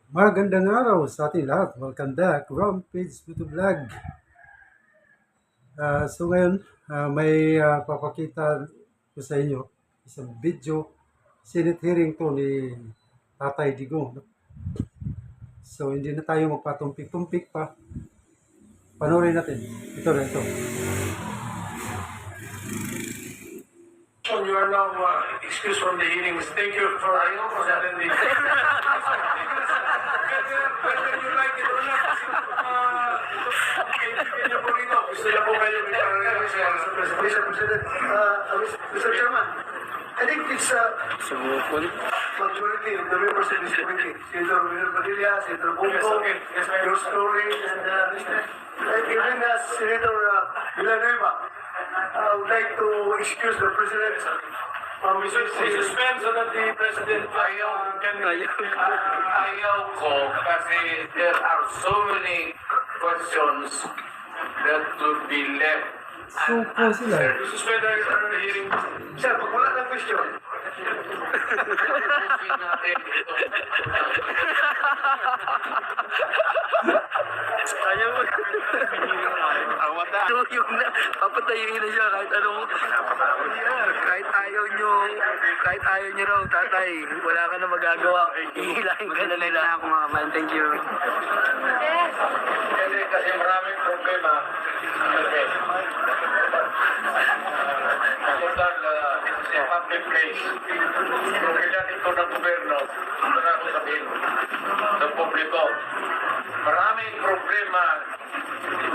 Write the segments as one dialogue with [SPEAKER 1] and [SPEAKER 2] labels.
[SPEAKER 1] Magandang araw sa ating lahat. Welcome back, Rampage YouTube Vlog. So ngayon, may papakita ko sa inyo isang video. Senate hearing to ni Tatay Digong. So hindi na tayo magpatumpik-tumpik pa. Panoorin natin. Ito na ito.
[SPEAKER 2] You are now excused from the hearings. Thank you for attending. Whether you like it or not, can you bring it up? Gusto na po kayo Mr. President. Mr. Chairman, I think it's majority of the members of this committee. Senator William Padilla, Senator Bongo, your story, and even Senator Villanueva. I would like to excuse the President. We suspend so that the President
[SPEAKER 3] Ayaw ko kasi there are so many questions that would be left
[SPEAKER 1] Suko sila.
[SPEAKER 2] We suspend our hearing. Sir, pag wala ng question.
[SPEAKER 4] Ayaw mo. Awata. Yung na, papatayin na siya kahit anong, kahit ayaw nyo raw, tatay, wala ka na magagawa. Ihilahin ka na nila. Ako mga man, thank you.
[SPEAKER 3] Kasi maraming problema. Total, sa public place, kung kailan ito ng gobyerno, ito na ako sabihin ng publiko, maraming problema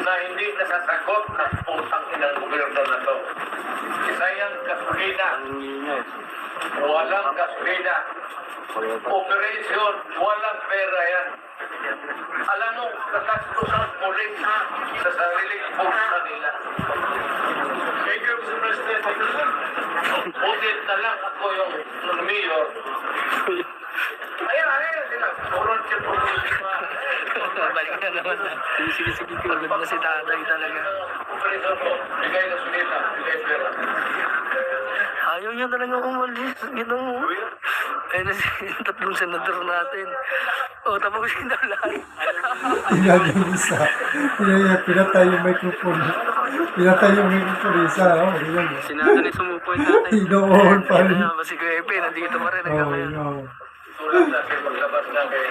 [SPEAKER 3] na hindi nasasagot ng putang inang gobyerno na to. Isa yung gasolina, walang gasolina. Operation, walang pera yan. Alam mo, kagastos ang pulis sa sariling bulsa nila.
[SPEAKER 2] Thank you, Mr. President.
[SPEAKER 3] Butit na lang ako yung mayor. Ayan sila. Purong siya po.
[SPEAKER 4] Balik na naman na. Sige, pagod na si tatay talaga.
[SPEAKER 3] Operation po, bigay na sunita, bigay pera.
[SPEAKER 4] Ayaw niya talaga umalis. Ito mo. Kaya na si tatlong senador natin. O, tapos yung lahat.
[SPEAKER 1] Tingnan yung isa. Pinatay yung microphone. Pinatay yung microphone isa. Tingnan mo.
[SPEAKER 4] Sinado ni sumupo yung tatay.
[SPEAKER 1] Inoon pa rin.
[SPEAKER 4] Kaya ba si Kuya Epe, nandito pa rin. Hanggang ngayon.
[SPEAKER 3] Tulad sa akin, maglabas na kay...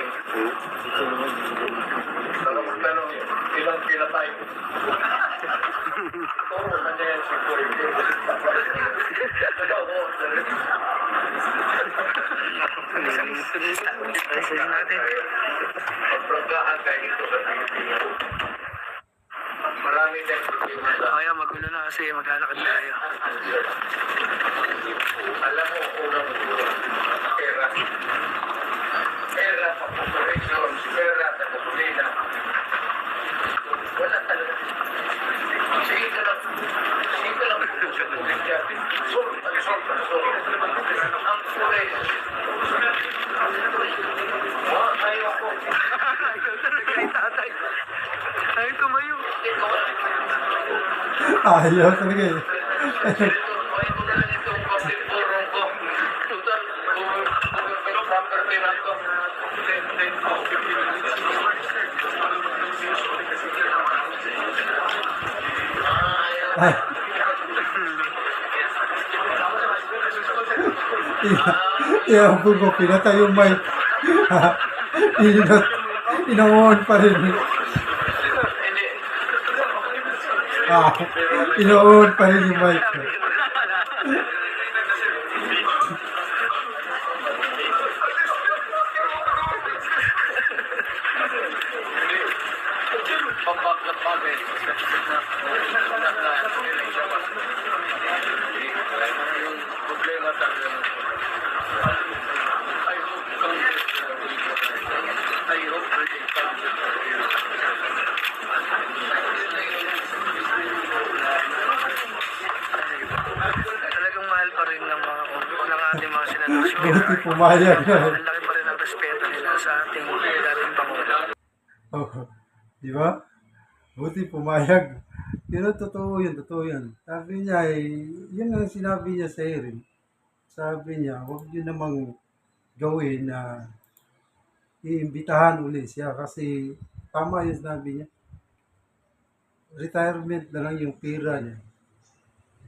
[SPEAKER 3] Tanong, ilang pinatay? Oo, nandiyan si Kuya.
[SPEAKER 4] Ayos natin.
[SPEAKER 3] Pagpranggahan kayo ito sa Pilipinas. Marami tayong problema sa...
[SPEAKER 4] Kaya magulo na kasi maglalakad tayo.
[SPEAKER 3] Alam mo, unang pera. Pera sa corporation, pera sa gasolina. Wala talaga. Sige ka lang. Sol. Ang kulay. Ayaw ako.
[SPEAKER 4] Ayaw talaga ni tatay. Ay, tumayo.
[SPEAKER 1] Ayaw talaga eh. Ay. Iabog mo, pinatay yung mic. Inoon pa rin. Inoon pa rin yung mic.
[SPEAKER 4] Talagang mahal pa rin ng ating mga senador.
[SPEAKER 1] Buti pumayag na.
[SPEAKER 4] Ang laki pa rin ang respeto nila sa ating dating Pangulo.
[SPEAKER 1] Oh, di ba? Buti pumayag. Pero totoo yun. Sabi niya, yun ang sinabi niya sa hearing. Sabi niya, huwag niyo namang gawin na iimbitahan uli siya kasi tama yung sinabi niya. Retirement na lang yung pera niya.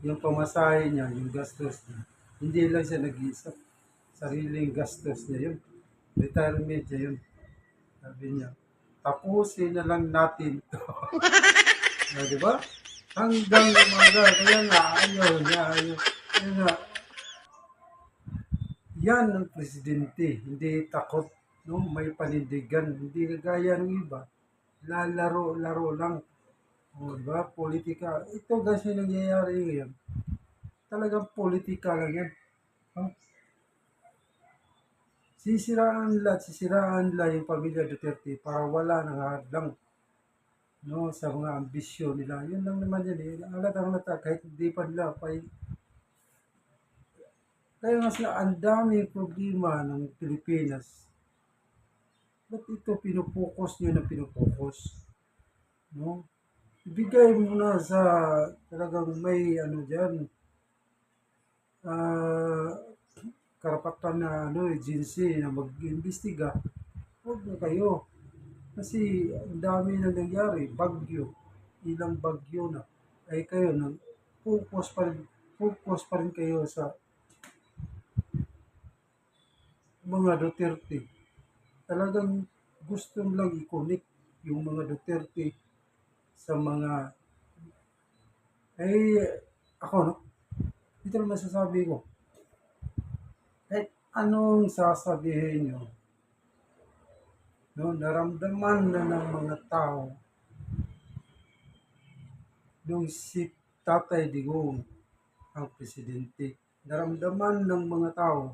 [SPEAKER 1] Yung pamasahe niya, yung gastos niya. Hindi lang siya nag-iisa. Sariling gastos niya yun. Retirement niya yun. Sabi niya, tapusin na lang natin to. Di ba? Hanggang umaga. Kaya nga, ayaw niya, ayaw. Kaya nga, yan ang presidente. Hindi takot, no? May panindigan. Hindi kagaya ng iba. Lalaro-laro lang. O, diba? Politika. Ito kasi nangyayari ngayon. Talagang politika lang yan. Oh. Sisiraan nila yung pamilya Duterte para wala nang hadlang, no, sa mga ambisyon nila. Yun lang naman yan eh. Halata kahit hindi pa nila kaya nga sila ang daming problema ng Pilipinas. Ba't ito pinupokus nyo na pinupokus? No? Ibigay mo na sa talagang may ano dyan, karapatan na agency na mag-imbestiga. Huwag na kayo. Kasi ang dami na nangyari, bagyo, ilang bagyo na. Ay kayo, focus pa rin kayo sa mga Duterte. Talagang gusto lang i-connect yung mga Duterte sa mga ako no, ito naman sasabi ko, anong sasabihin nyo, no, naramdaman na ng mga tao nung si Tatay Digong ang presidente. Naramdaman ng mga tao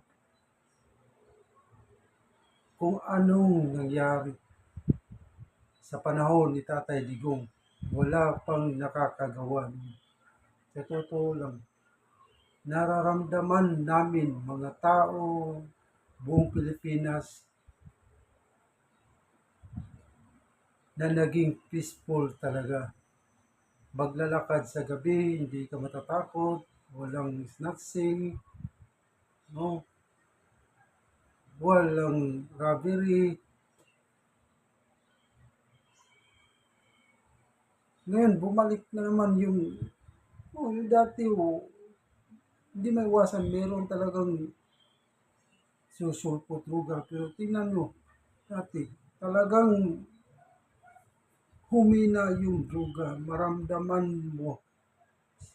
[SPEAKER 1] kung anong nangyari sa panahon ni Tatay Digong. Wala pang nakakagawa. Sa totoo lang, nararamdaman namin mga tao, buong Pilipinas, na naging peaceful talaga. Maglalakad sa gabi, hindi ka matatakot, walang snatching, no? Walang robbery. Ngayon, bumalik na naman yung dati, hindi may iwasan, meron talagang susulpot lugar. Pero tingnan nyo, dati, talagang humina yung druga. Maramdaman mo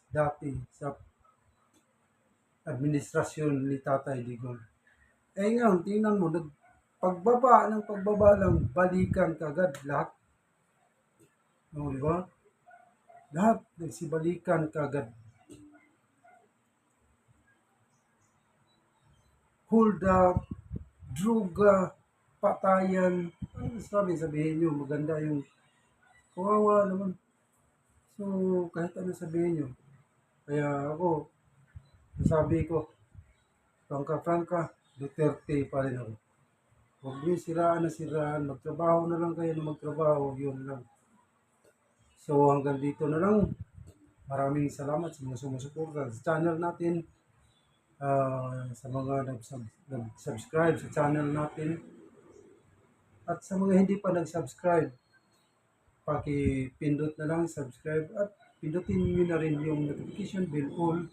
[SPEAKER 1] dati sa administrasyon ni Tatay Digong. Ngayon, tingnan mo, pagbaba lang, balikan kagad lahat. No, di ba? Lahat nagsibalikan kagad. Hold up, druga, patayan. Ano sabihin nyo, maganda yung kawawa naman. So, kahit ano sabihin nyo. Kaya ako, sabi ko, Franca, Duterte pa rin ako. Huwag nyo siraan. Magtrabaho na lang kayo na magtrabaho, yun lang. So hanggang dito na lang. Maraming salamat sa mga sumusuporta sa channel natin. Sa mga nag-subscribe sa channel natin. At sa mga hindi pa nag-subscribe, paki-pindot na lang subscribe at pindutin nyo na rin yung notification bell all.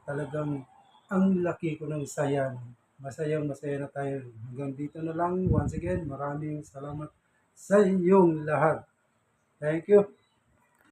[SPEAKER 1] Talagang ang laki ko ng saya. Masaya na tayo. Hanggang dito na lang. Once again, maraming salamat sa inyong lahat. Thank you.